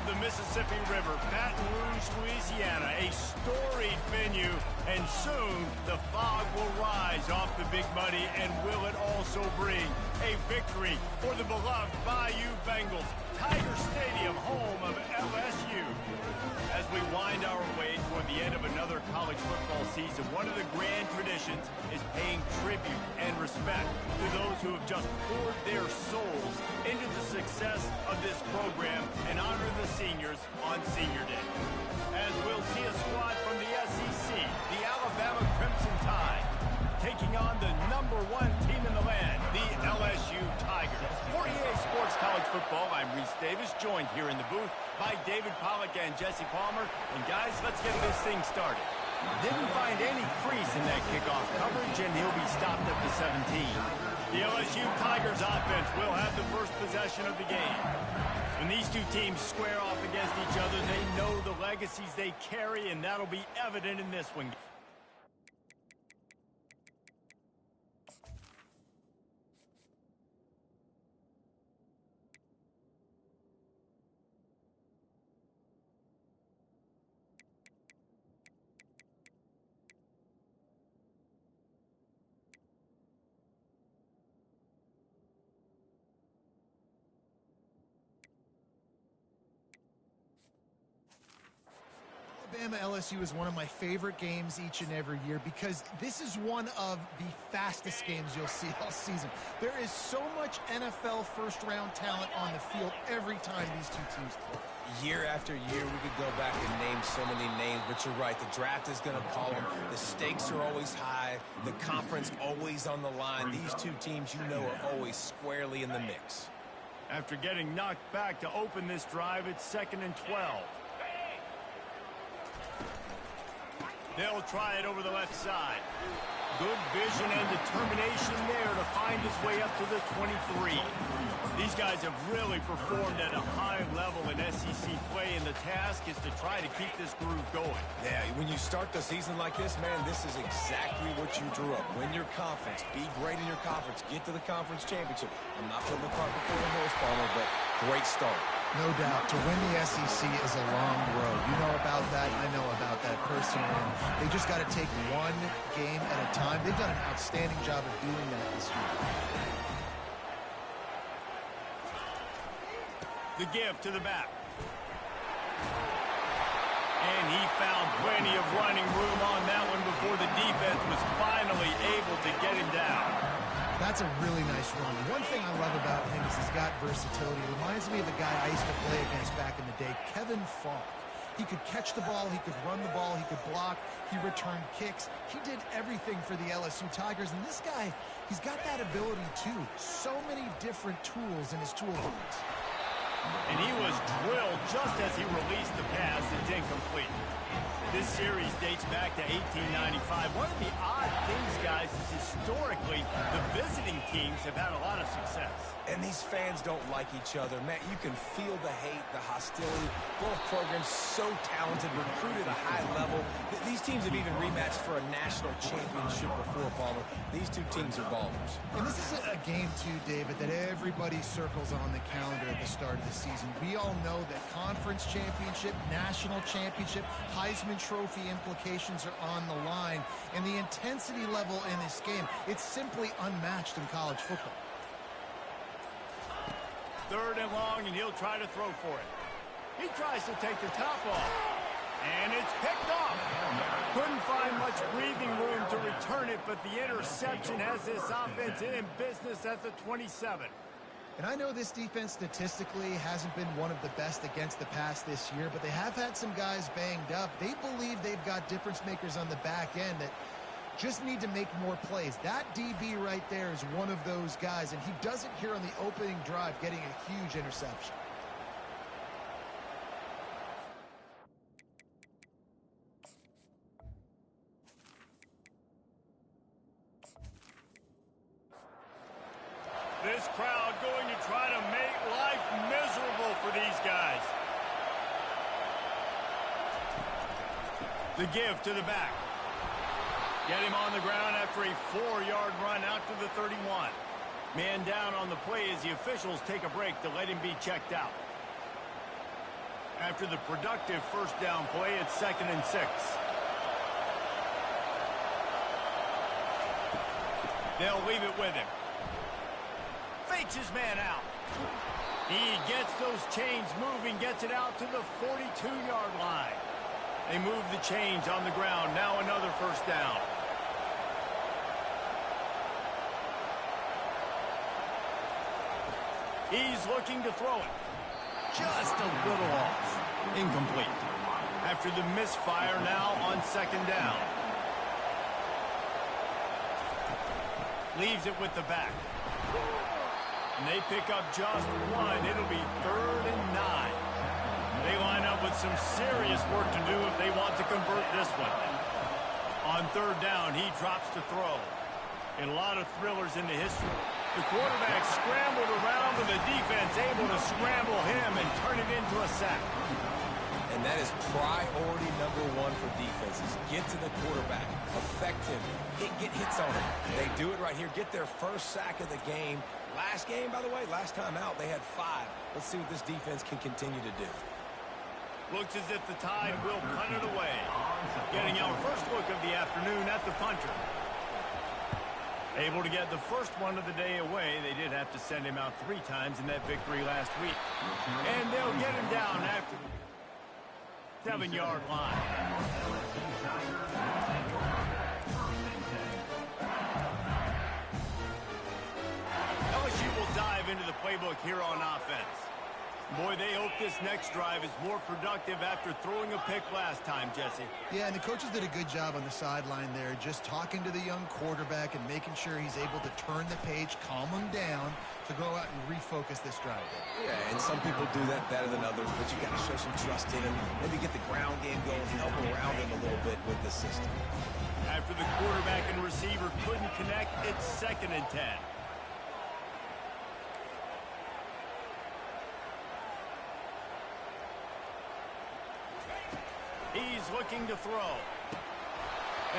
of the Mississippi River, Baton Rouge, Louisiana, a storied venue, and soon the fog will rise off the Big Muddy, and will it also bring a victory for the beloved Bayou Bengals, Tiger Stadium, home of LSU. As we wind our way toward the end of another college football season, one of the grand traditions is paying tribute and respect to those who have just poured their souls into the success of this program and honor the seniors on Senior Day. As we'll see a squad from the SEC, the Alabama Crimson Tide, taking on the #1 team in the land, the LSU Tigers. For EA Sports College Football, I'm Reese Davis, joined here in the booth by David Pollack and Jesse Palmer. And guys, let's get this thing started. Didn't find any crease in that kickoff coverage, and he'll be stopped at the 17. The LSU Tigers offense will have the first possession of the game. When these two teams square off against each other, they know the legacies they carry, and that'll be evident in this one. Alabama-LSU is one of my favorite games each and every year because this is one of the fastest games you'll see all season. There is so much NFL first-round talent on the field every time these two teams play. Year after year, we could go back and name so many names, but you're right. The draft is going to call them. The stakes are always high. The conference always on the line. These two teams, you know, are always squarely in the mix. After getting knocked back to open this drive, it's 2nd and 12. They'll try it over the left side. Good vision and determination there to find his way up to the 23. These guys have really performed at a high level in SEC play, and the task is to try to keep this groove going. Yeah, when you start the season like this, man, this is exactly what you drew up. Win your conference. Be great in your conference. Get to the conference championship. I'm not putting the cart before the horse, Palmer, but great start. No doubt. To win the SEC is a long road. You know about that. I know about that personally. They just got to take one game at a time. They've done an outstanding job of doing that this year. The give to the back. And he found plenty of running room on that one before the defense was finally able to get him down. That's a really nice run. One thing I love about him is he's got versatility. It reminds me of the guy I used to play against back in the day, Kevin Falk. He could catch the ball, he could run the ball, he could block, he returned kicks. He did everything for the LSU Tigers, and this guy, he's got that ability too. So many different tools in his toolbox. And he was drilled just as he released the pass. It's incomplete. This series dates back to 1895. One of the odd things, guys, is historically the visiting teams have had a lot of success. And these fans don't like each other. Matt, you can feel the hate, the hostility. Both programs so talented, recruited at a high level. These teams have even rematched for a national championship before, Palmer. These two teams are ballers. And this is a game, too, David, that everybody circles on the calendar at the start of the season. We all know that conference championship, national championship, Heisman Trophy implications are on the line. And the intensity level in this game, it's simply unmatched in college football. 3rd and long, and he'll try to throw for it. He tries to take the top off, and it's picked off. Couldn't find much breathing room to return it, but the interception has this offense in business at the 27. And I know this defense statistically hasn't been one of the best against the pass this year, but they have had some guys banged up. They believe they've got difference makers on the back end that just need to make more plays. That DB right there is one of those guys, and he does it here on the opening drive, getting a huge interception. This crowd going to try to make life miserable for these guys. The give to the back. Get him on the ground after a 4-yard run out to the 31. Man down on the play as the officials take a break to let him be checked out. After the productive first down play, it's 2nd and 6. They'll leave it with him. Fakes his man out. He gets those chains moving, gets it out to the 42-yard line. They move the chains on the ground. Now another first down. He's looking to throw it. Just a little off. Incomplete. After the misfire, now on 2nd down. Leaves it with the back. And they pick up just one. It'll be 3rd and 9. They line up with some serious work to do if they want to convert this one. On 3rd down, he drops to throw. And a lot of thrillers in the history. The quarterback scrambled around, but the defense able to scramble him and turn it into a sack. And that is priority #1 for defenses. Get to the quarterback. Affect him. Get hits on him. They do it right here. Get their first sack of the game. Last game, by the way, last time out, they had 5. Let's see what this defense can continue to do. Looks as if the Tide will punt it away. Getting our first look of the afternoon at the punter. Able to get the first one of the day away. They did have to send him out 3 times in that victory last week. And they'll get him down after the 7-yard line. LSU will dive into the playbook here on offense. Boy, they hope this next drive is more productive after throwing a pick last time, Jesse. Yeah, and the coaches did a good job on the sideline there, just talking to the young quarterback and making sure he's able to turn the page, calm him down to go out and refocus this drive. Yeah, and some people do that better than others, but you got to show some trust in him. Maybe get the ground game going, help around him a little bit with the system. After the quarterback and receiver couldn't connect, it's 2nd and 10. He's looking to throw.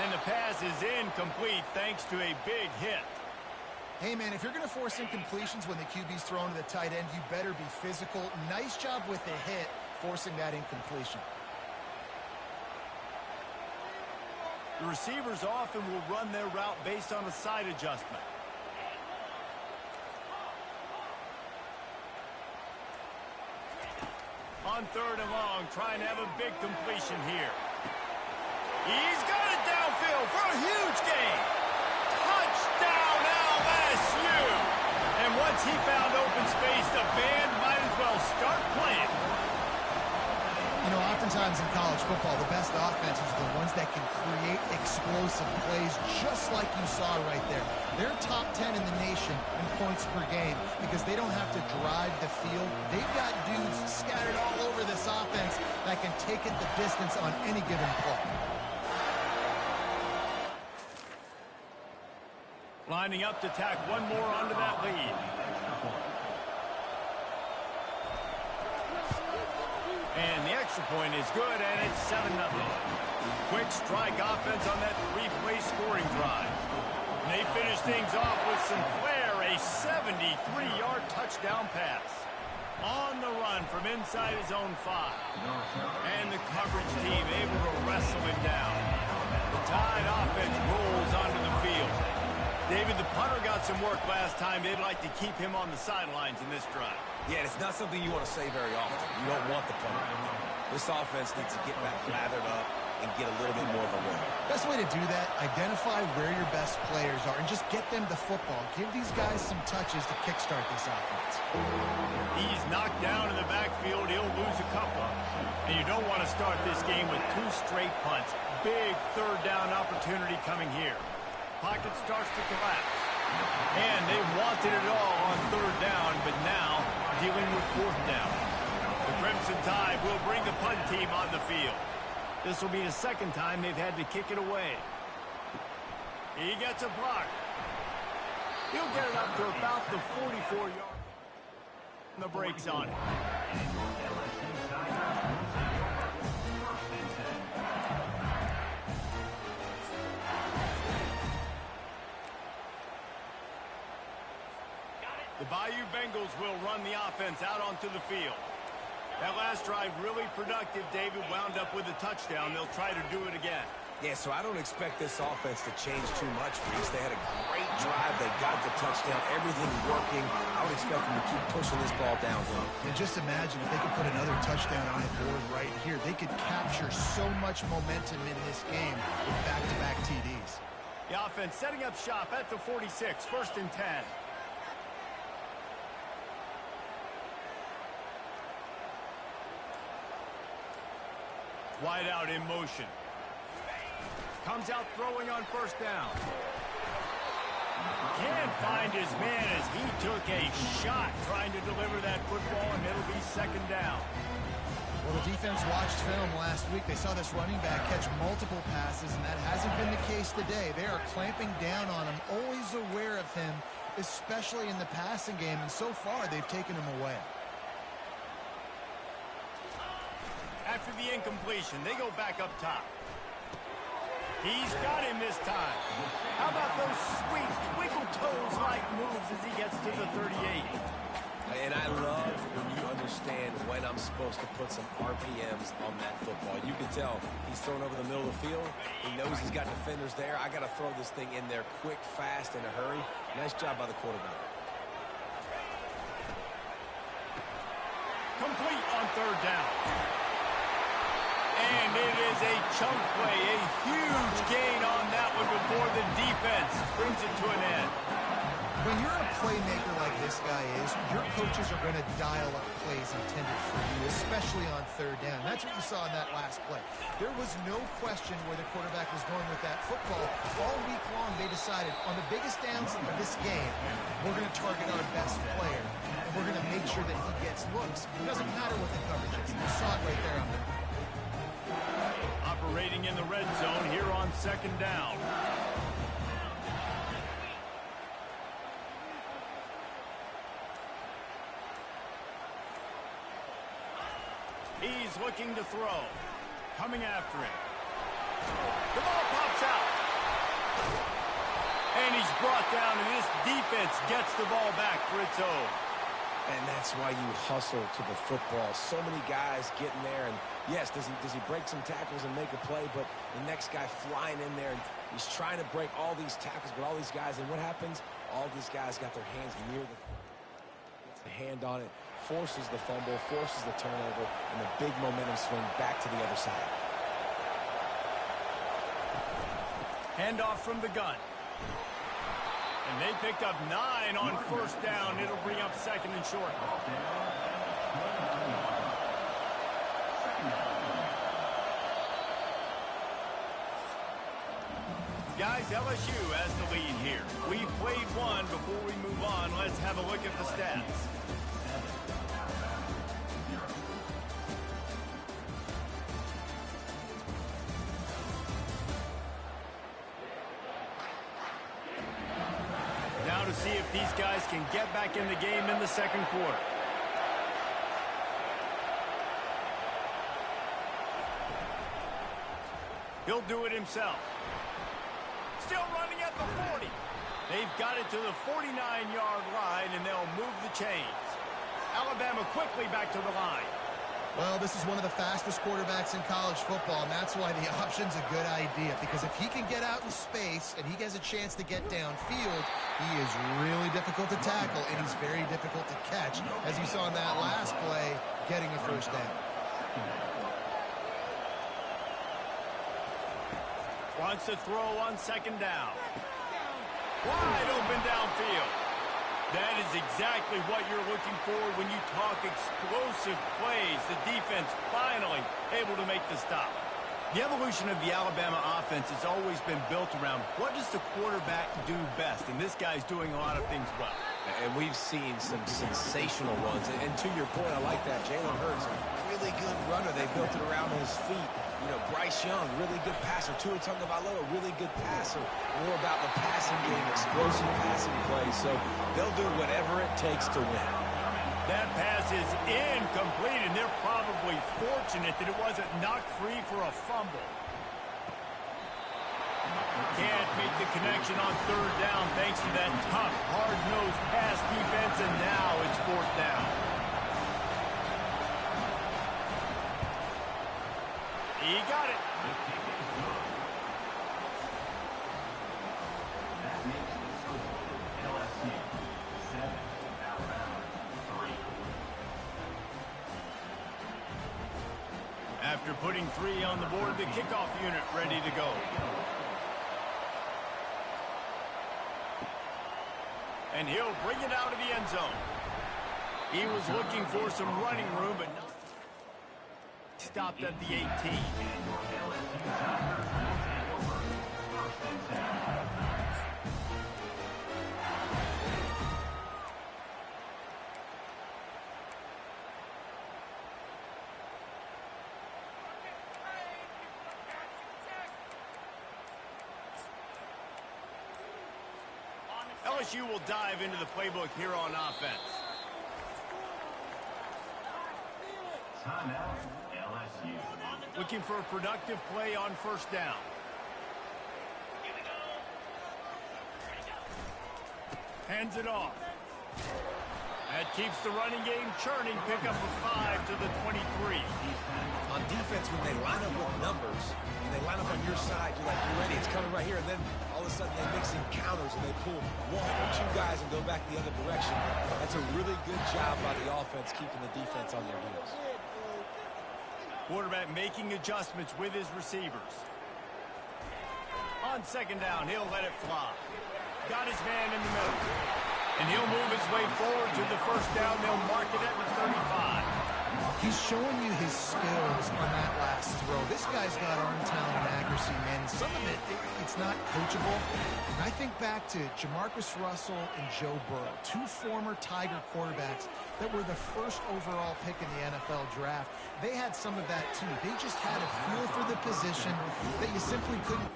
And the pass is incomplete thanks to a big hit. Hey, man, if you're going to force incompletions when the QB's thrown to the tight end, you better be physical. Nice job with the hit, forcing that incompletion. The receivers often will run their route based on a side adjustment. On 3rd and long, trying to have a big completion here. He's got it downfield for a huge gain. Touchdown, LSU! And once he found open space, the band might as well start playing. You know, oftentimes in college football, the best offenses are the ones that can create explosive plays, just like you saw right there. They're top 10 in the nation in points per game because they don't have to drive the field. They've got dudes scattered all over this offense that can take it the distance on any given play. Lining up to tack one more onto that lead. And the extra point is good, and it's 7-0. Quick strike offense on that 3-play scoring drive. And they finish things off with some flair, a 73-yard touchdown pass. On the run from inside his own 5. And the coverage team able to wrestle him down. The Tide offense rolls onto the field. David, the punter got some work last time. They'd like to keep him on the sidelines in this drive. Yeah, it's not something you want to say very often. You don't want the punter. This offense needs to get back lathered up and get a little bit more of a win. Best way to do that, identify where your best players are and just get them the football. Give these guys some touches to kickstart this offense. He's knocked down in the backfield. He'll lose a couple. And you don't want to start this game with 2 straight punts. Big 3rd down opportunity coming here. Pocket starts to collapse. And they wanted it all on 3rd down, but now dealing with 4th down. The Crimson Tide will bring the punt team on the field. This will be the 2nd time they've had to kick it away. He gets a block. He'll get it up to about the 44-yard. The brakes on it. The Bayou Bengals will run the offense out onto the field. That last drive really productive. David wound up with a touchdown. They'll try to do it again. Yeah, so I don't expect this offense to change too much, Reese. They had a great drive. They got the touchdown. Everything working. I would expect them to keep pushing this ball downhill. And just imagine if they could put another touchdown on the board right here. They could capture so much momentum in this game with back-to-back TDs. The offense setting up shop at the 46, 1st and 10. Wide out in motion. Comes out throwing on 1st down. Can't find his man as he took a shot trying to deliver that football, and it'll be 2nd down. Well, the defense watched film last week. They saw this running back catch multiple passes, and that hasn't been the case today. They are clamping down on him, always aware of him, especially in the passing game, and so far they've taken him away. After the incompletion, they go back up top. He's got him this time. How about those sweet twinkle toes-like moves as he gets to the 38? And I love when you understand when I'm supposed to put some RPMs on that football. You can tell he's thrown over the middle of the field. He knows he's got defenders there. I got to throw this thing in there quick, fast, in a hurry. Nice job by the quarterback. Complete on 3rd down. And it is a chunk play, a huge gain on that one before the defense brings it to an end. When you're a playmaker like this guy is, your coaches are going to dial up plays intended for you, especially on 3rd down. That's what you saw in that last play. There was no question where the quarterback was going with that football. All week long, they decided on the biggest downs of this game, we're going to target our best player, and we're going to make sure that he gets looks. It doesn't matter what the coverage is. You saw it right there on the operating in the red zone here on 2nd down. He's looking to throw. Coming after him. The ball pops out. And he's brought down, and this defense gets the ball back for its own. And that's why you hustle to the football. So many guys getting there, and yes, does he break some tackles and make a play, but the next guy flying in there, and he's trying to break all these tackles, but all these guys, and what happens? All these guys got their hands near the hand on it, forces the fumble, forces the turnover, and the big momentum swing back to the other side. Handoff from the gun. And they picked up 9 on 1st down. It'll bring up 2nd and short. Guys, LSU has the lead here. We've played one. Before we move on, let's have a look at the stats. Now to see if these guys can get back in the game in the 2nd quarter. He'll do it himself. Still running at the 40. They've got it to the 49-yard line, and they'll move the chains. Alabama quickly back to the line. Well, this is one of the fastest quarterbacks in college football, and that's why the option's a good idea. Because if he can get out in space and he has a chance to get downfield, he is really difficult to tackle, and he's very difficult to catch, as you saw in that last play, getting a 1st down. Wants to throw on 2nd down. Wide open downfield. That is exactly what you're looking for when you talk explosive plays. The defense finally able to make the stop. The evolution of the Alabama offense has always been built around what does the quarterback do best, and this guy's doing a lot of things well. And we've seen some sensational ones. And to your point, I like that. Jalen Hurts, really good runner. They built it around his feet. You know, Bryce Young, really good passer. Tua Tagovailoa, really good passer. More about the passing game, explosive passing plays. So they'll do whatever it takes to win. That pass is incomplete, and they're probably fortunate that it wasn't knocked free for a fumble. Can't make the connection on 3rd down thanks to that tough, hard-nosed pass defense, and now it's 4th down. He got it. That makes the score LSU 7, Alabama 3. After putting 3 on the board, the kickoff unit ready to go. And he'll bring it out of the end zone. He was looking for some running room, but not. Stopped at the 18. LSU will dive into the playbook here on offense. Timeout, LSU. Looking for a productive play on first down. Hands it off. That keeps the running game churning. Pick up a 5 to the 23. On defense, when they line up with numbers, and they line up on your side, you're like, you're ready, it's coming right here. And then all of a sudden they mix in counters and they pull 1 or 2 guys and go back the other direction. That's a really good job by the offense keeping the defense on their heels. Quarterback making adjustments with his receivers. On second down, he'll let it fly. Got his man in the middle. And he'll move his way forward to the first down. They'll mark it at the 35. He's showing you his skills on that last throw. This guy's got arm talent and accuracy, man. Some of it's not coachable. And I think back to Jamarcus Russell and Joe Burrow, 2 former Tiger quarterbacks that were the first overall pick in the NFL draft. They had some of that, too. They just had a feel for the position that you simply couldn't.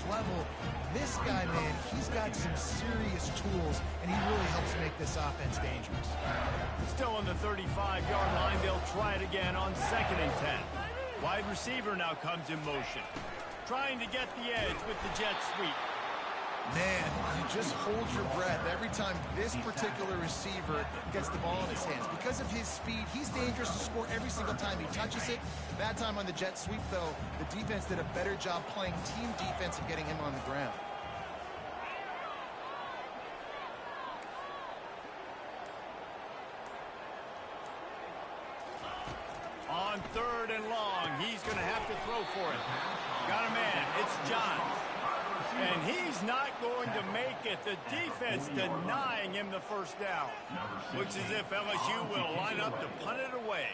Level, this guy, man, he's got some serious tools, and he really helps make this offense dangerous. Still on the 35-yard line, they'll try it again on 2nd and 10. Wide receiver now comes in motion, trying to get the edge with the jet sweep. Man, you just hold your breath every time this particular receiver gets the ball in his hands. Because of his speed, he's dangerous to score every single time he touches it. That time on the jet sweep, though, the defense did a better job playing team defense and getting him on the ground. On 3rd and long, he's going to have to throw for it. Got a man. It's John. And he's not going to make it. The defense denying him the first down. Looks as if LSU will line up to punt it away.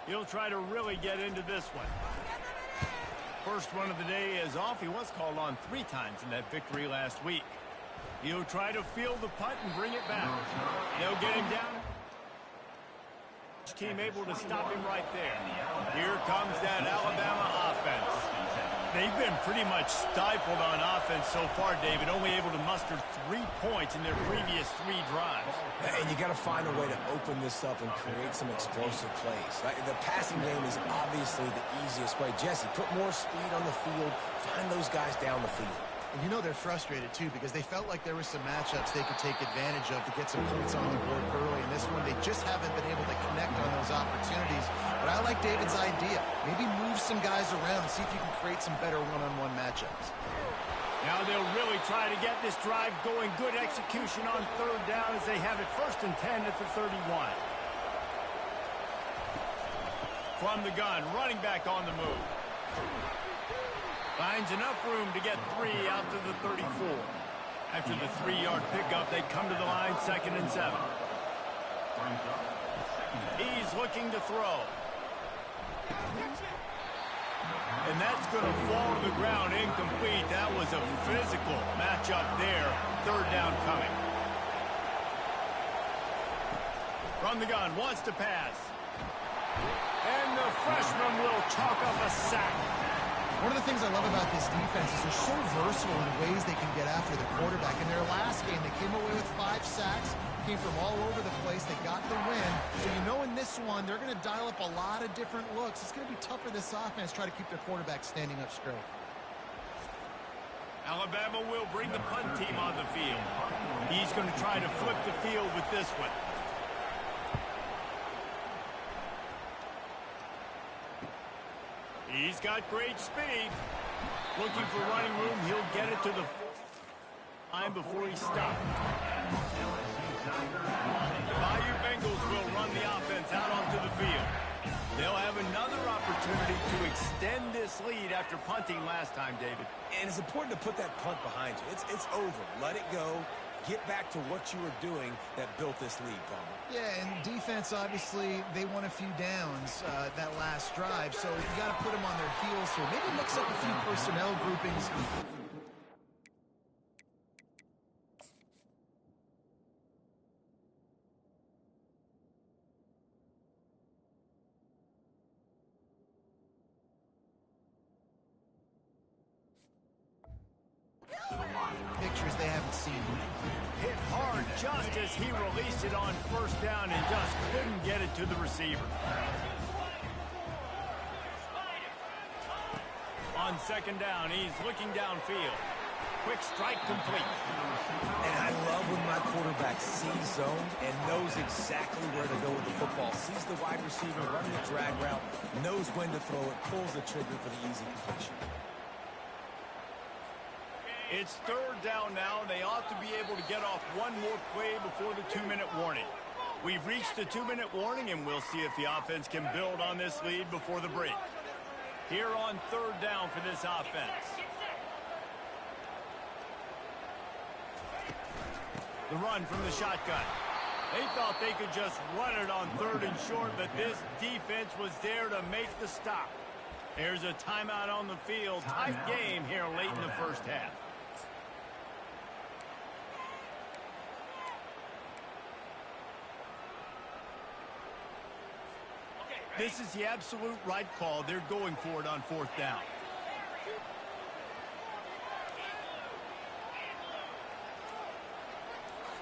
He'll try to really get into this one. First one of the day is off. He was called on 3 times in that victory last week. He'll try to field the punt and bring it back. They'll get him down. Team able to stop him right there. Here comes that Alabama offense. They've been pretty much stifled on offense so far, David, only able to muster 3 points in their previous 3 drives. And you got to find a way to open this up and create some explosive plays. The passing game is obviously the easiest way. Jesse, put more speed on the field, find those guys down the field. And you know they're frustrated, too, because they felt like there were some matchups they could take advantage of to get some points on the board early. In this one, they just haven't been able to connect on those opportunities. But I like David's idea. Maybe move some guys around and see if you can create some better one-on-one matchups. Now they'll really try to get this drive going. Good execution on 3rd down as they have it 1st and 10 at the 31. From the gun, running back on the move. Finds enough room to get 3 out to the 34. After the 3-yard pickup, they come to the line 2nd and 7. He's looking to throw. And that's going to fall to the ground incomplete. That was a physical matchup there. 3rd down coming. From the gun, wants to pass. And the freshman will chalk up a sack. One of the things I love about this defense is they're so versatile in ways they can get after the quarterback. In their last game, they came away with 5 sacks, came from all over the place. They got the win. So you know in this this one, they're going to dial up a lot of different looks. It's going to be tough for this offense to try to keep their quarterback standing up straight. Alabama will bring the punt team on the field. He's going to try to flip the field with this one. He's got great speed. Looking for running room. He'll get it to the line before he stops. Bayou Bengals will run the offense out onto the field. They'll have another opportunity to extend this lead after punting last time, David. And it's important to put that punt behind you. It's over. Let it go. Get back to what you were doing that built this lead, Palmer. Yeah, and defense, obviously, they won a few downs that last drive, so you got to put them on their heels here. Maybe mix up a few personnel groupings. Pictures they haven't seen. Hit hard just as he released it on first down and just couldn't get it to the receiver. On second down, he's looking downfield. Quick strike complete. And I love when my quarterback sees zone and knows exactly where to go with the football. Sees the wide receiver running the drag route, knows when to throw it, pulls the trigger for the easy completion. It's third down now, and they ought to be able to get off one more play before the 2-minute warning. We've reached the 2-minute warning, and we'll see if the offense can build on this lead before the break. Here on third down for this offense. The run from the shotgun. They thought they could just run it on third and short, but this defense was there to make the stop. There's a timeout on the field. Tight game here late in the first half. This is the absolute right call. They're going for it on fourth down.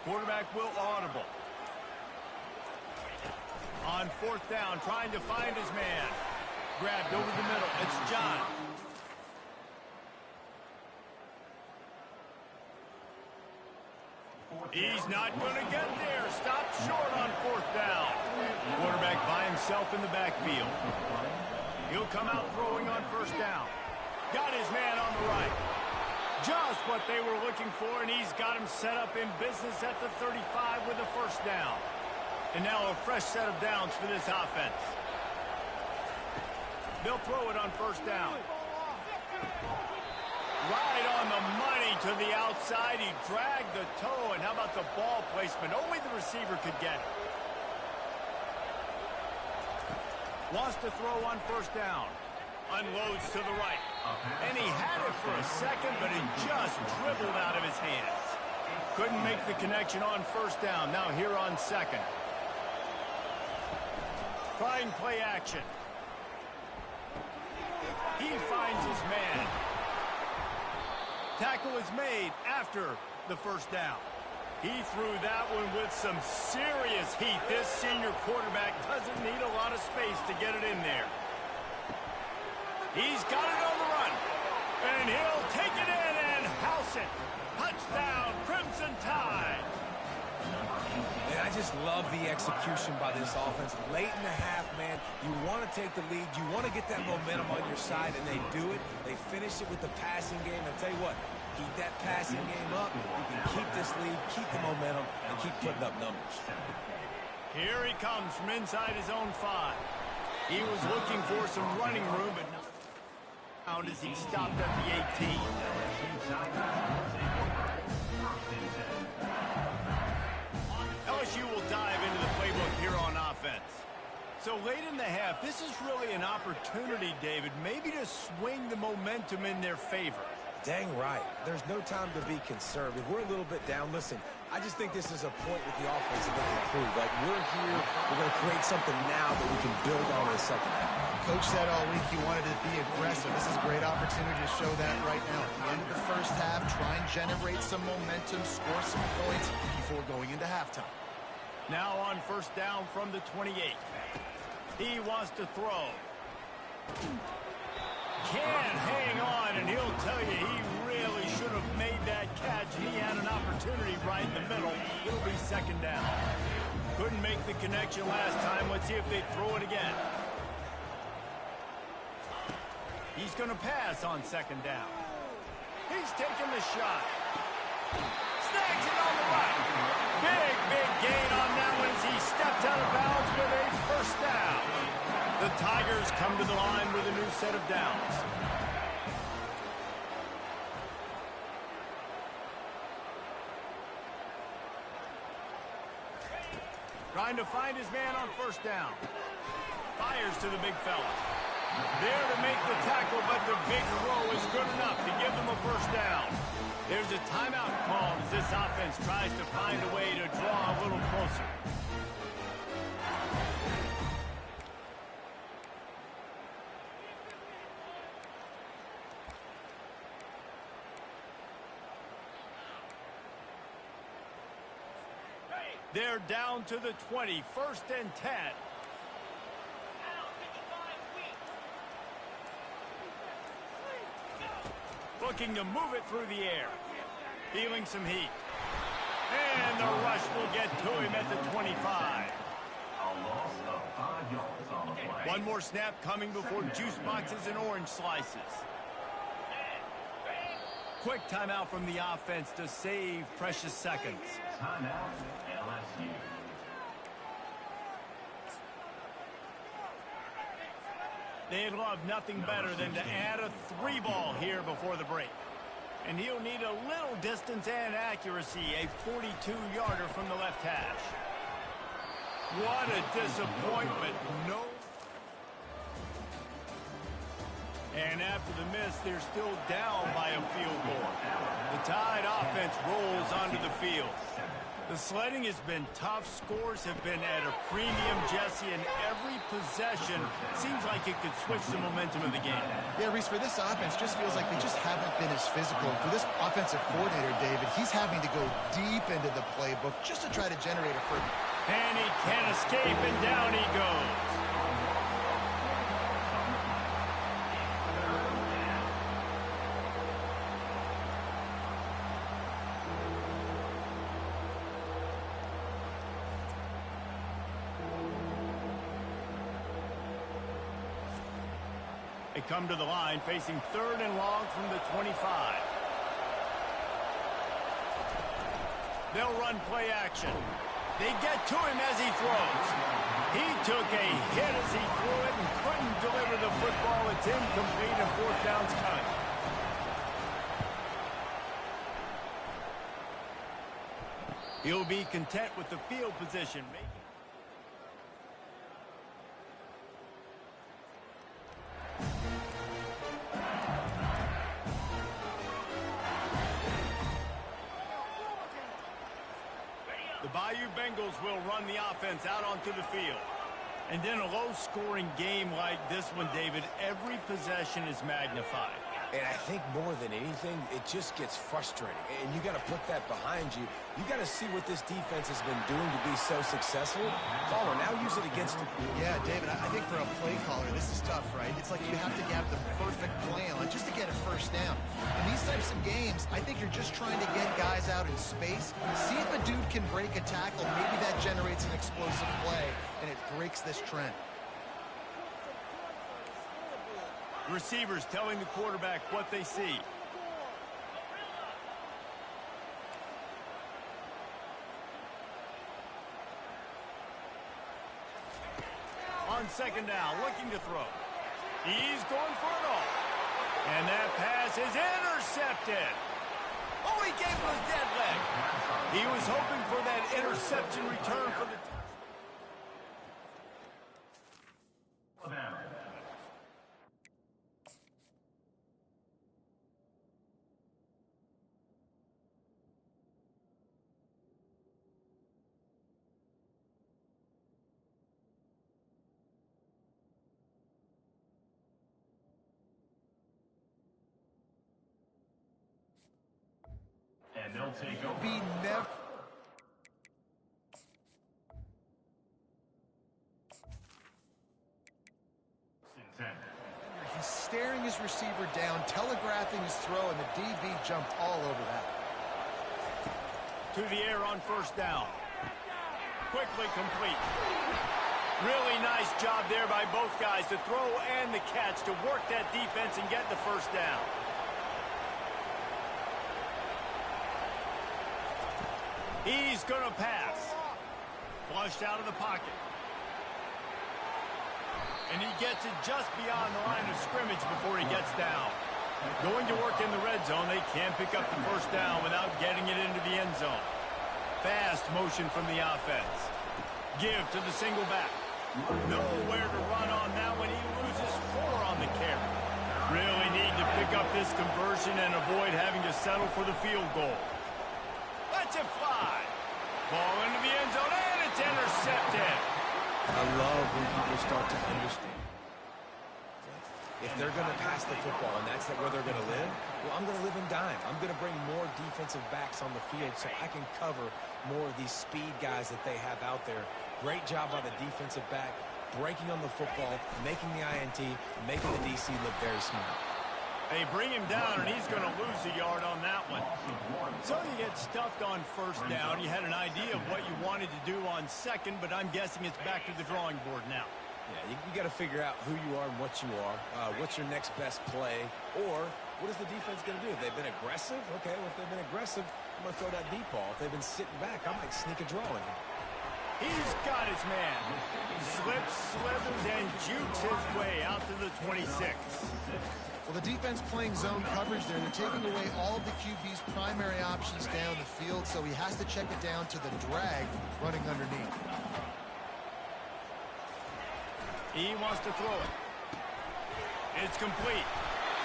Quarterback will audible. On fourth down, trying to find his man. Grabbed over the middle. It's John. He's not going to get there. Stopped short on fourth down. Quarterback by himself in the backfield. He'll come out throwing on first down. Got his man on the right. Just what they were looking for, and he's got him set up in business at the 35 with a first down. And now a fresh set of downs for this offense. They'll throw it on first down. Right on the money to the outside. He dragged the toe, and how about the ball placement? Only the receiver could get it. Wants to throw on first down. Unloads to the right. And he had it for a second, but it just dribbled out of his hands. Couldn't make the connection on first down. Now here on second. Trying play action. He finds his man. Tackle is made after the first down. He threw that one with some serious heat. This senior quarterback doesn't need a lot of space to get it in there. He's got it on the run. And he'll take it in and house it. Touchdown, Crimson Tide. And I just love the execution by this offense. Late in the half, man, you want to take the lead. You want to get that momentum on your side, and they do it. They finish it with the passing game. I'll tell you what, keep that passing game up. You can keep this lead, keep the momentum, and keep putting up numbers. Here he comes from inside his own 5. He was looking for some running room, but not found as he stopped at the 18. LSU will dive into the playbook here on offense. So late in the half, this is really an opportunity, David, maybe to swing the momentum in their favor. Dang right. There's no time to be conservative. We're a little bit down. Listen, I just think this is a point with the offense that they can prove. Like, we're here, we're going to create something now that we can build on in the second half. Coach said all week he wanted to be aggressive. This is a great opportunity to show that right now. At the end of the first half, try and generate some momentum, score some points before going into halftime. Now on first down from the 28. He wants to throw. Can't hang on, and he'll tell you he really should have made that catch. He had an opportunity right in the middle. It'll be second down. Couldn't make the connection last time. Let's see if they throw it again. He's going to pass on second down. He's taking the shot. Snags it on the right. Big gain on that one as he stepped out of bounds with a first down. The Tigers come to the line with a new set of downs. Trying to find his man on first down. Fires to the big fella. There to make the tackle, but the big throw is good enough to give them a first down. There's a timeout called as this offense tries to find a way to draw a little closer. They're down to the 20, first and 10. Looking to move it through the air. Feeling some heat. And the rush will get to him at the 25. A loss of 5 yards on the play. One more snap coming before juice boxes and orange slices. Quick timeout from the offense to save precious seconds. Timeout, LSU. They'd love nothing better than to add a 3-ball here before the break. And he'll need a little distance and accuracy, a 42-yarder from the left hash. What a disappointment. No. And after the miss, they're still down by a field goal. The Tide offense rolls onto the field. The sledding has been tough. Scores have been at a premium, Jesse, and every possession seems like it could switch the momentum of the game. Yeah, Reese, for this offense, just feels like they just haven't been as physical. For this offensive coordinator, David, he's having to go deep into the playbook just to try to generate a first. And he can't escape, and down he goes. They come to the line facing third and long from the 25. They'll run play action. They get to him as he throws. He took a hit as he threw it and couldn't deliver the football. It's incomplete and fourth down's coming. He'll be content with the field position. The Bayou Bengals will run the offense out onto the field. And in a low-scoring game like this one, David, every possession is magnified. And I think more than anything, it just gets frustrating. And you got to put that behind you. You got to see what this defense has been doing to be so successful. Caller, now use it against them. Yeah, David, I think for a play caller, this is tough, right? It's like you have to have the perfect plan just to get a first down. In these types of games, I think you're just trying to get guys out in space, see if a dude can break a tackle. Maybe that generates an explosive play, and it breaks this trend. Receivers telling the quarterback what they see. On second down, looking to throw. He's going for it all. And that pass is intercepted. Oh, he gave him a dead leg. He was hoping for that interception return for the... And they'll take over. Be never. staring his receiver down, telegraphing his throw, and the DB jumped all over that. To the air on first down. Quickly complete. Really nice job there by both guys, the throw and the catch, to work that defense and get the first down. He's going to pass. Flushed out of the pocket. And he gets it just beyond the line of scrimmage before he gets down. Going to work in the red zone, they can't pick up the first down without getting it into the end zone. Fast motion from the offense. Give to the single back. Nowhere to run on that one. He loses 4 on the carry. Really need to pick up this conversion and avoid having to settle for the field goal. Let's it fly. Ball into the end zone, and it's intercepted. I love when people start to understand. If they're going to pass the football and that's where they're going to live, well, I'm going to live in dime. I'm going to bring more defensive backs on the field so I can cover more of these speed guys that they have out there. Great job by the defensive back, breaking on the football, making the INT, making the DC look very smart. They bring him down, and he's going to lose a yard on that one. So you get stuffed on first down. You had an idea of what you wanted to do on second, but I'm guessing it's back to the drawing board now. Yeah, you got to figure out who you are and what you are. What's your next best play? Or what is the defense going to do? If they've been aggressive, okay, well, if they've been aggressive, I'm going to throw that deep ball. If they've been sitting back, I might sneak a draw in here. He's got his man. Slips, slithers, and jukes his way out to the 26. Well, the defense playing zone coverage there. They're taking away all of the QB's primary options down the field, so he has to check it down to the drag running underneath. He wants to throw it. It's complete.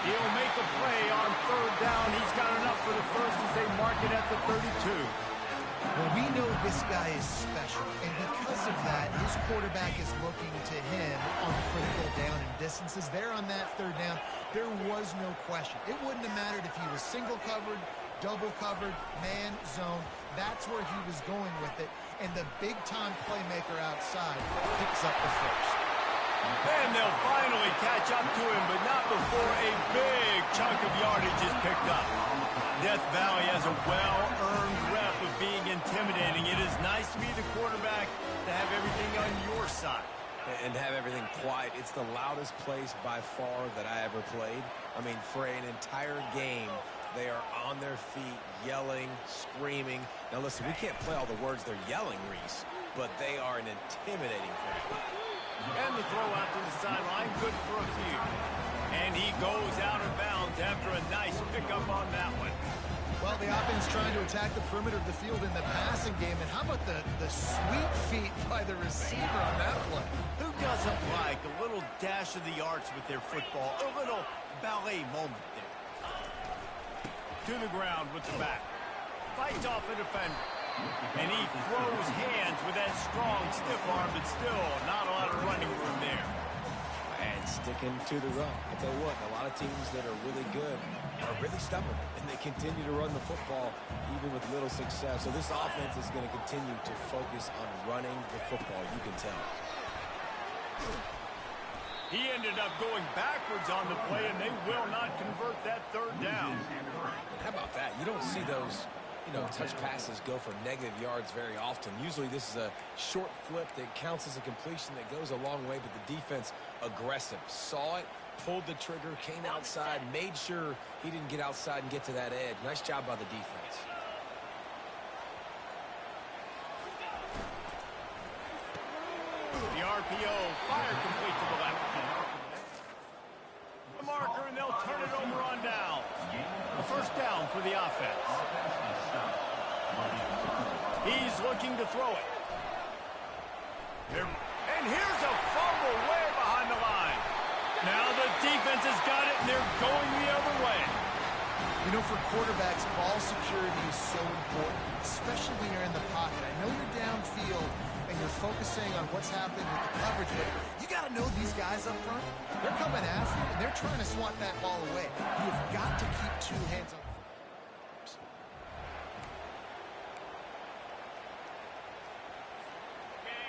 He'll make a play on third down. He's got enough for the first as they mark it at the 32. Well, we know this guy is special, and because of that, his quarterback is looking to him on critical down and distances. There on that third down, there was no question. It wouldn't have mattered if he was single covered, double covered, man, zone. That's where he was going with it, and the big-time playmaker outside picks up the first. And they'll finally catch up to him, but not before a big chunk of yardage is picked up. Death Valley has a well-earned rep of being intimidating. It is nice to be the quarterback, to have everything on your side. And have everything quiet. It's the loudest place by far that I ever played. I mean, for an entire game, they are on their feet, yelling, screaming. Now, listen, we can't play all the words they're yelling, Reese, but they are an intimidating crowd. And the throw out to the sideline, good for a few. And he goes out of bounds after a nice pickup on that one. Well, the offense trying to attack the perimeter of the field in the passing game. And how about the sweet feet by the receiver on that play? Who doesn't like a little dash of the arts with their football? A little ballet moment there. To the ground with the back. Fights off a defender. And he throws hands with that strong, stiff arm, but still not a lot of running room there. And sticking to the run. I'll tell you what, a lot of teams that are really good are really stubborn, and they continue to run the football even with little success. So this offense is going to continue to focus on running the football, you can tell. He ended up going backwards on the play, and they will not convert that third down. And how about that? You don't see those, touch passes go for negative yards very often. Usually this is a short flip that counts as a completion that goes a long way, but the defense aggressive. Saw it, pulled the trigger, came outside, made sure he didn't get outside and get to that edge. Nice job by the defense. The RPO, fire complete to the left. The marker, and they'll turn it over on down. A first down for the offense. He's looking to throw it. And here's a fumble way behind the line. Now the defense has got it, and they're going the other way. For quarterbacks, ball security is so important, especially when you're in the pocket. I know you're downfield, and you're focusing on what's happening with the coverage, but you got to know these guys up front. They're coming after you, and they're trying to swat that ball away. You have got to keep two hands on.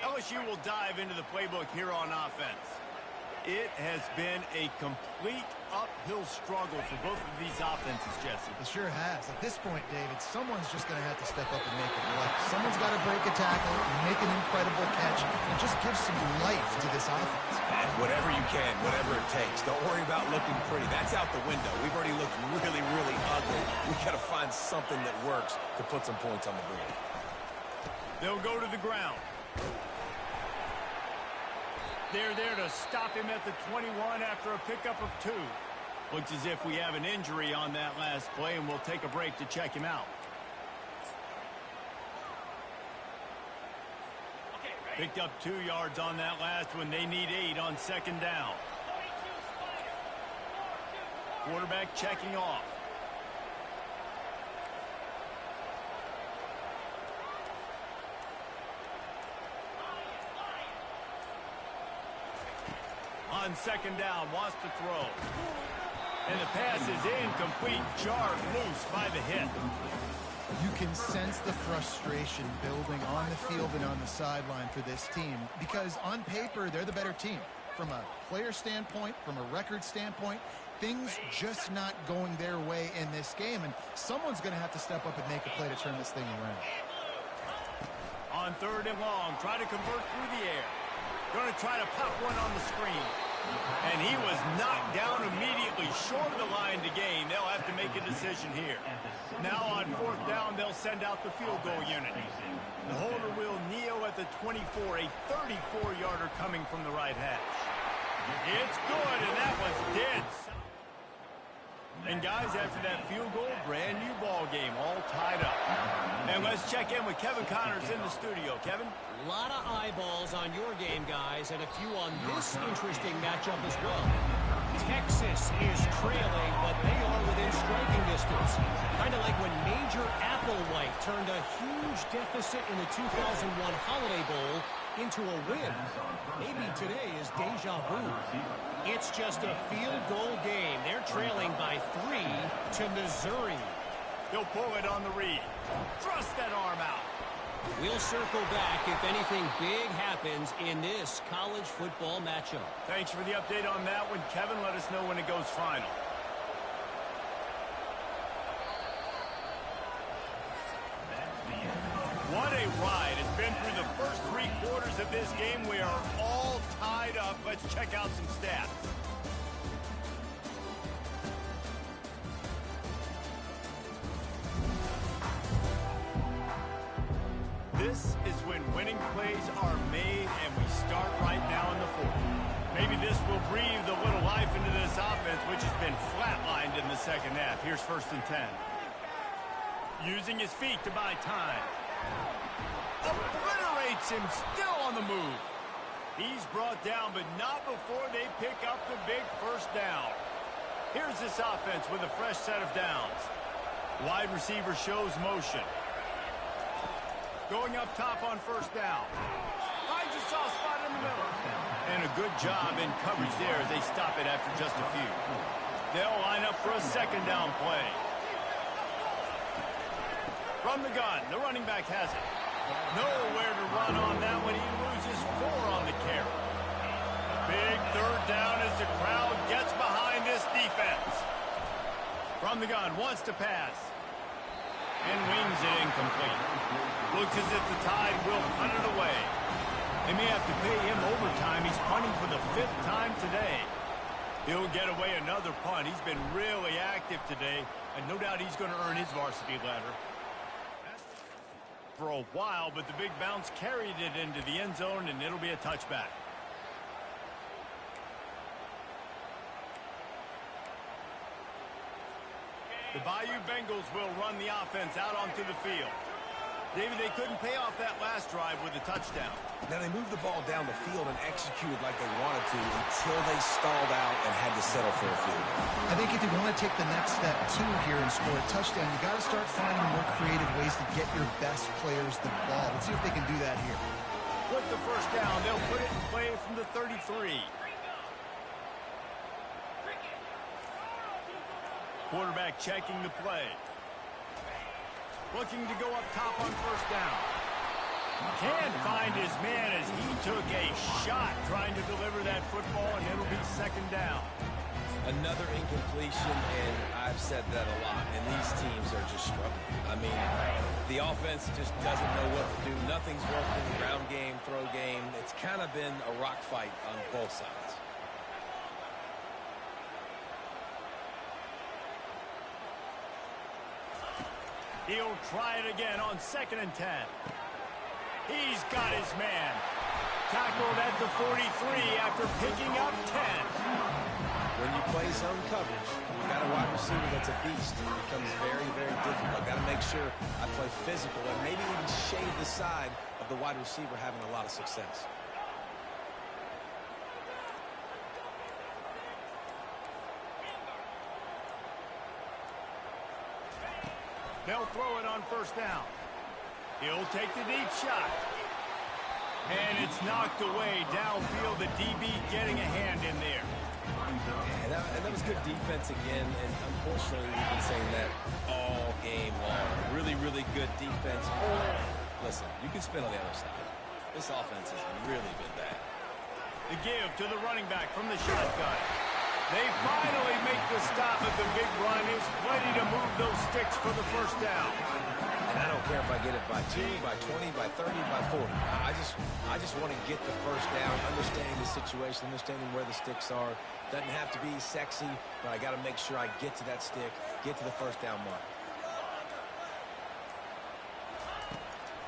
LSU will dive into the playbook here on offense. It has been a complete uphill struggle for both of these offenses, Jesse. It sure has. At this point, David, someone's just going to have to step up and make a play. Someone's got to break a tackle, make an incredible catch, and just give some life to this offense. And whatever you can, whatever it takes. Don't worry about looking pretty. That's out the window. We've already looked really, really ugly. We've got to find something that works to put some points on the board. They'll go to the ground. They're there to stop him at the 21 after a pickup of 2. Looks as if we have an injury on that last play, and we'll take a break to check him out. Picked up 2 yards on that last one. They need 8 on second down. Quarterback checking off. On second down, wants to throw. And the pass is incomplete, jarred loose by the hit. You can sense the frustration building on the field and on the sideline for this team because on paper, they're the better team. From a player standpoint, from a record standpoint, things just not going their way in this game, and someone's going to have to step up and make a play to turn this thing around. On third and long, try to convert through the air. Going to try to pop one on the screen. And he was knocked down immediately short of the line to gain. They'll have to make a decision here. Now on fourth down, they'll send out the field goal unit. The holder will kneel at the 24, a 34-yarder coming from the right hash. It's good, and that was dead. And guys, after that field goal, brand new ball game, all tied up. And let's check in with Kevin Connors in the studio. Kevin? A lot of eyeballs on your game, guys, and a few on this interesting matchup as well. Texas is trailing, but they are within striking distance. Kind of like when Major Applewhite turned a huge deficit in the 2001 Holiday Bowl into a win. Maybe today is deja vu. It's just a field goal game. They're trailing by 3 to Missouri. He'll pull it on the read. Thrust that arm out. We'll circle back if anything big happens in this college football matchup. Thanks for the update on that one, Kevin. Let us know when it goes final. What a ride. It's been through the first 3 quarters of this game. We are all tied up. Let's check out some stats. This is when winning plays are made, and we start right now in the 4th. Maybe this will breathe a little life into this offense, which has been flatlined in the second half. Here's 1st and 10. Using his feet to buy time. Obliterates him, still on the move. He's brought down, but not before they pick up the big first down. Here's this offense with a fresh set of downs. Wide receiver shows motion. Going up top on first down. Finds a soft spot in the middle. And a good job in coverage there as they stop it after just a few. They'll line up for a second down play. From the gun, the running back has it. Nowhere to run on that one. He loses 4 on the carry. Big third down as the crowd gets behind this defense. From the gun, wants to pass. And wings it incomplete. Looks as if the Tide will punt it away. They may have to pay him overtime. He's punting for the 5th time today. He'll get away another punt. He's been really active today, and no doubt he's going to earn his varsity ladder. For a while, but the big bounce carried it into the end zone, and it'll be a touchback. The Bayou Bengals will run the offense out onto the field. David, they couldn't pay off that last drive with a touchdown. Now, they moved the ball down the field and executed like they wanted to until they stalled out and had to settle for a field goal. I think if you want to take the next step, too, here and score a touchdown, you got to start finding more creative ways to get your best players the ball. Let's see if they can do that here. With the first down, they'll put it in play from the 33. Quarterback checking the play. Looking to go up top on first down. Can't find his man as he took a shot trying to deliver that football, and it'll be second down. Another incompletion, and I've said that a lot, and these teams are just struggling. I mean, the offense just doesn't know what to do. Nothing's working. Ground game, throw game. It's kind of been a rock fight on both sides. He'll try it again on 2nd and 10. He's got his man. Tackled at the 43 after picking up 10. When you play zone coverage, you got a wide receiver that's a beast. It becomes very, very difficult. Got to make sure I play physical and maybe even shade the side of the wide receiver having a lot of success. They'll throw it on 1st down. He'll take the deep shot. And it's knocked away downfield. The DB getting a hand in there. Yeah, and that was good defense again, and unfortunately we've been saying that all game long. Really, really good defense. Listen, you can spin on the other side. This offense has really been bad. The give to the running back from the shotgun. They finally make the stop at the big run. It's plenty to move those sticks for the 1st down. And I don't care if I get it by 2, by 20, by 30, by 40. I just want to get the 1st down, understanding the situation, understanding where the sticks are. Doesn't have to be sexy, but I got to make sure I get to that stick, get to the 1st down mark.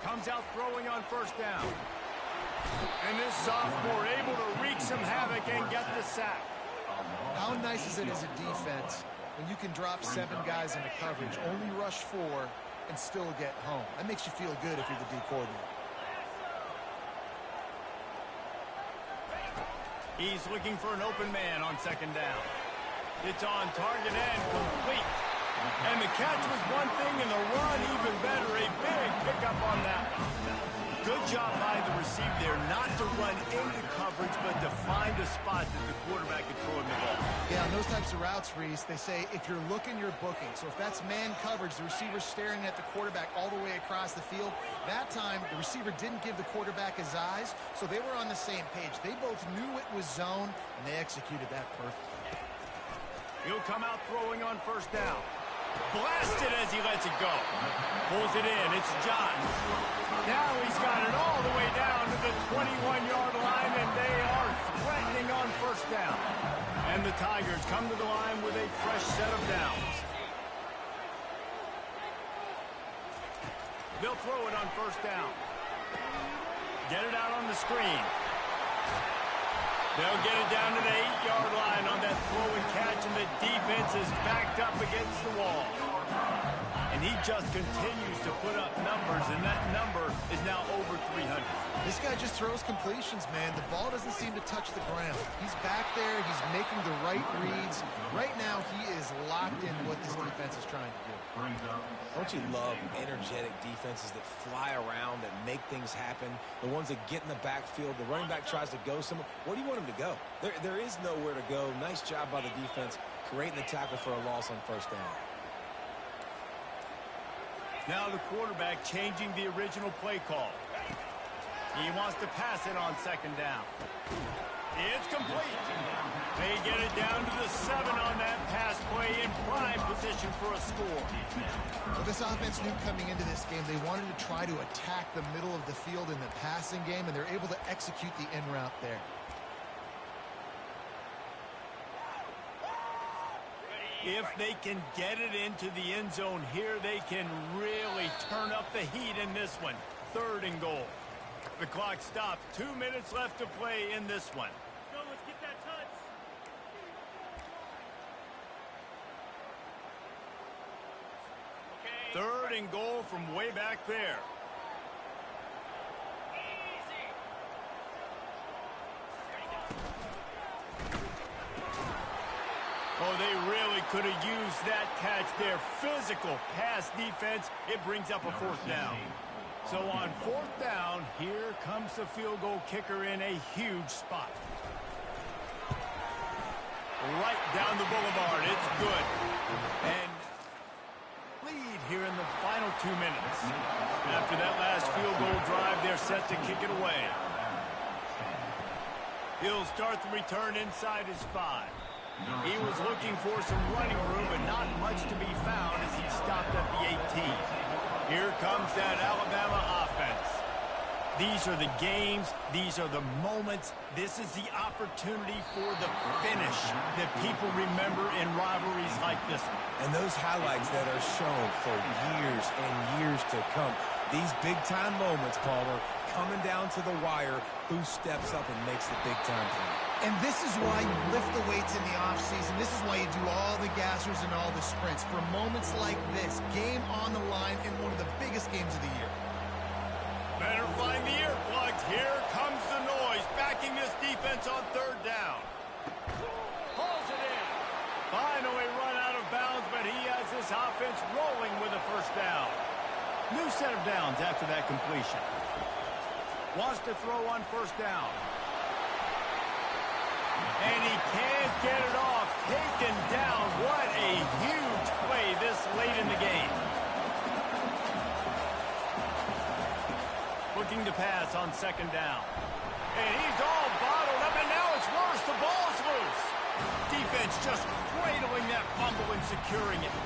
Comes out throwing on 1st down. And this sophomore able to wreak some havoc and get the sack. How nice is it as a defense when you can drop 7 guys into coverage, only rush 4, and still get home? That makes you feel good if you're the D coordinator. He's looking for an open man on 2nd down. It's on target and complete. And the catch was one thing, and the run even better. A big pickup on that one. Good job by the receiver there, not to run into coverage, but to find a spot that the quarterback could throw him the ball. Yeah, on those types of routes, Reese, they say if you're looking, you're booking. So if that's man coverage, the receiver's staring at the quarterback all the way across the field. That time, the receiver didn't give the quarterback his eyes, so they were on the same page. They both knew it was zone, and they executed that perfectly. He'll come out throwing on 1st down. Blasted as he lets it go. Pulls it in. It's John. Now he's got it all the way down to the 21-yard line, and they are threatening on 1st down. And the Tigers come to the line with a fresh set of downs. They'll throw it on 1st down. Get it out on the screen. They'll get it down to the 8-yard line on that throw and catch, and the defense is backed up against the wall. And he just continues to put up numbers, and that number is now over 300. This guy just throws completions, man. The ball doesn't seem to touch the ground. He's back there. He's making the right reads. Right now, he is locked into what this defense is trying to do. Don't you love energetic defenses that fly around, that make things happen? The ones that get in the backfield, the running back tries to go somewhere. Where do you want him to go? There is nowhere to go. Nice job by the defense, creating the tackle for a loss on 1st down. Now the quarterback changing the original play call. He wants to pass it on 2nd down. It's complete. They get it down to the 7 on that pass play, in prime position for a score. Well, this offense knew coming into this game they wanted to try to attack the middle of the field in the passing game, and they're able to execute the in route there. If they can get it into the end zone here, they can really turn up the heat in this one. 3rd and goal. The clock stops. 2 minutes left to play in this one. Let's get that touch. 3rd and goal from way back there. Oh, they really could have used that catch there. Physical pass defense. It brings up a 4th down. So on 4th down, here comes the field goal kicker in a huge spot. Right down the boulevard. It's good. And lead here in the final 2 minutes. After that last field goal drive, they're set to kick it away. He'll start the return inside his 5. He was looking for some running room, but not much to be found as he stopped at the 18. Here comes that Alabama offense. These are the games. These are the moments. This is the opportunity for the finish that people remember in rivalries like this one. And those highlights that are shown for years and years to come. These big-time moments, Palmer, coming down to the wire, who steps up and makes the big-time play. And this is why you lift the weights in the offseason. This is why you do all the gassers and all the sprints. For moments like this, game on the line in one of the biggest games of the year. Better find the earplugs. Here comes the noise, backing this defense on 3rd down. Pulls it in. Finally run out of bounds, but he has this offense rolling with a 1st down. New set of downs after that completion. Wants to throw on 1st down. And he can't get it off. Taken down. What a huge play this late in the game. Looking to pass on 2nd down. And he's all bottled up, and now it's worse. The ball's loose. Defense just cradling that fumble and securing it.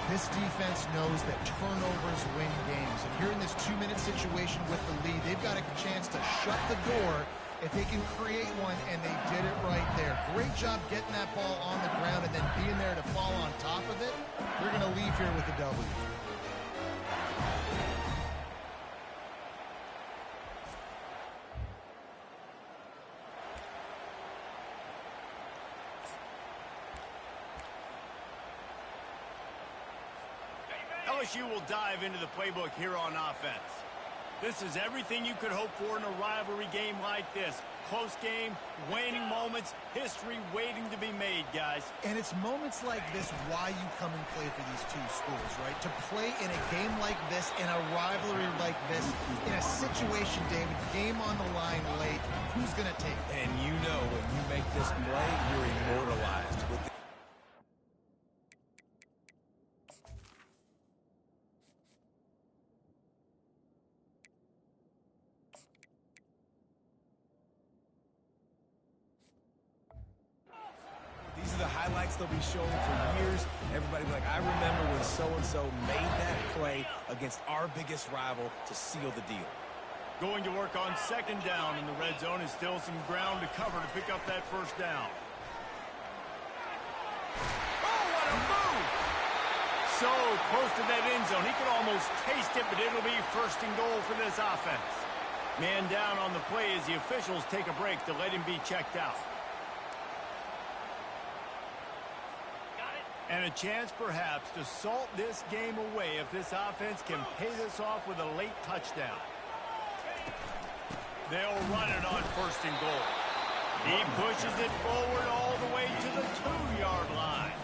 This defense knows that turnovers win games. And here in this 2-minute situation with the lead, they've got a chance to shut the door if they can create one, and they did it right there. Great job getting that ball on the ground and then being there to fall on top of it. They're going to leave here with a W. LSU will dive into the playbook here on offense. This is everything you could hope for in a rivalry game like this. Close game, waning moments, history waiting to be made, guys. And it's moments like this why you come and play for these two schools, right? To play in a game like this, in a rivalry like this, in a situation, David, game on the line late, who's going to take it? And you know when you make this play, you're immortalized with the These are the highlights they'll be showing for years. Everybody will be like, I remember when so-and-so made that play against our biggest rival to seal the deal. Going to work on 2nd down in the red zone is still some ground to cover to pick up that 1st down. Oh, what a move! So close to that end zone. He could almost taste it, but it'll be 1st and goal for this offense. Man down on the play as the officials take a break to let him be checked out. And a chance, perhaps, to salt this game away if this offense can pay this off with a late touchdown. They'll run it on 1st and goal. He pushes it forward all the way to the 2-yard line.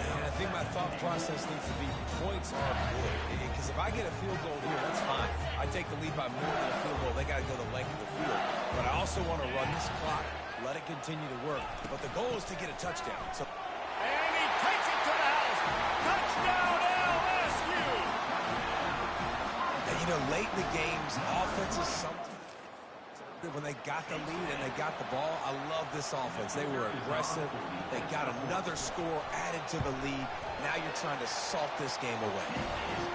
And I think my thought process needs to be points are good. Because if I get a field goal here, that's fine. I take the lead by more than a field goal. They got to go the length of the field. But I also want to run this clock, let it continue to work. But the goal is to get a touchdown. So. And he takes it to the house. Touchdown, LSU! And, you know, late in the games, offense is something. When they got the lead and they got the ball, I love this offense. They were aggressive. They got another score added to the lead. Now you're trying to salt this game away.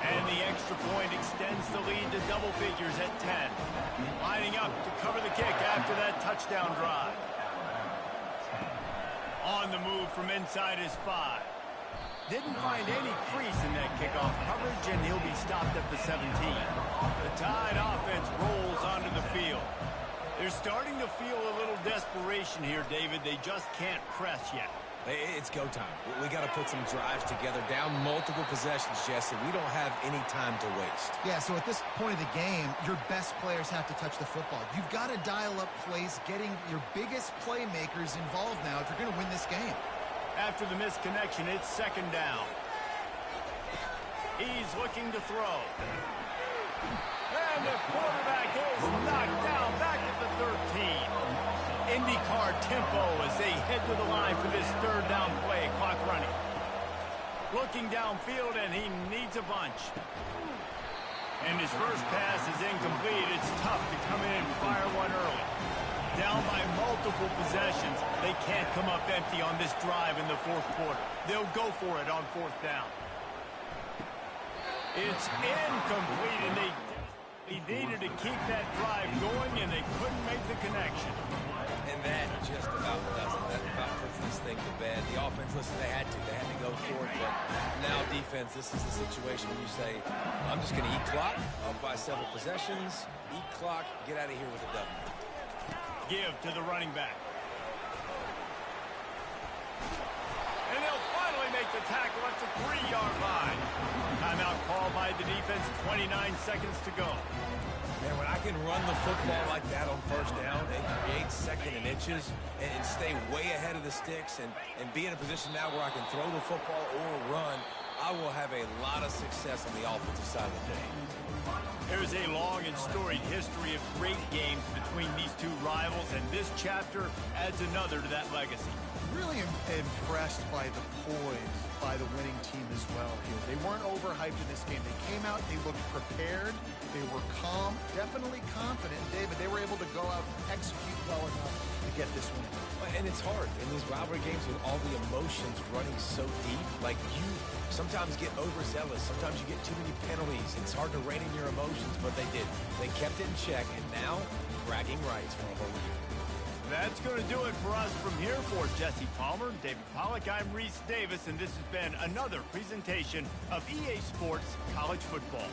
And the extra point extends the lead to double figures at 10. Lining up to cover the kick after that touchdown drive. On the move from inside his 5. Didn't find any crease in that kickoff coverage, and he'll be stopped at the 17. The Tide offense rolls onto the field. They're starting to feel a little desperation here, David. They just can't press yet. It's go time. We got to put some drives together, down multiple possessions, Jesse. We don't have any time to waste. Yeah, so at this point of the game, your best players have to touch the football. You've got to dial up plays, getting your biggest playmakers involved now if you're going to win this game. After the missed connection, it's 2nd down. He's looking to throw. And the quarterback is knocked down back at the 13. IndyCar tempo as they head to the line for this 3rd down play. Clock running. Looking downfield, and he needs a bunch. And his first pass is incomplete. It's tough to come in and fire one early. Down by multiple possessions. They can't come up empty on this drive in the fourth quarter. They'll go for it on fourth down. It's incomplete, and they needed to keep that drive going, and they couldn't make the connection. And that just about does it. That about puts this thing to bed. The offense, listen, they had to go for it. But now defense, this is the situation where you say, I'm just going to eat clock, up by several possessions, eat clock, get out of here with a W. Give to the running back. And they'll finally make the tackle at the 3-yard line. Timeout called by the defense, 29 seconds to go. Man, when I can run the football like that on first down and create second and inches and stay way ahead of the sticks and be in a position now where I can throw the football or run, I will have a lot of success on the offensive side of the day. There's a long and storied history of great games between these two rivals, and this chapter adds another to that legacy. Really impressed by the poise by the winning team as well here. They weren't overhyped in this game. They came out, they looked prepared, they were calm, definitely confident. David, they were able to go out and execute well enough to get this win. And it's hard in these rivalry games with all the emotions running so deep. Like, you sometimes get overzealous. Sometimes you get too many penalties. It's hard to rein in your emotions, but they did. They kept it in check, and now bragging rights for a whole year. That's going to do it for us from here. For Jesse Palmer, David Pollack, I'm Reese Davis, and this has been another presentation of EA Sports College Football.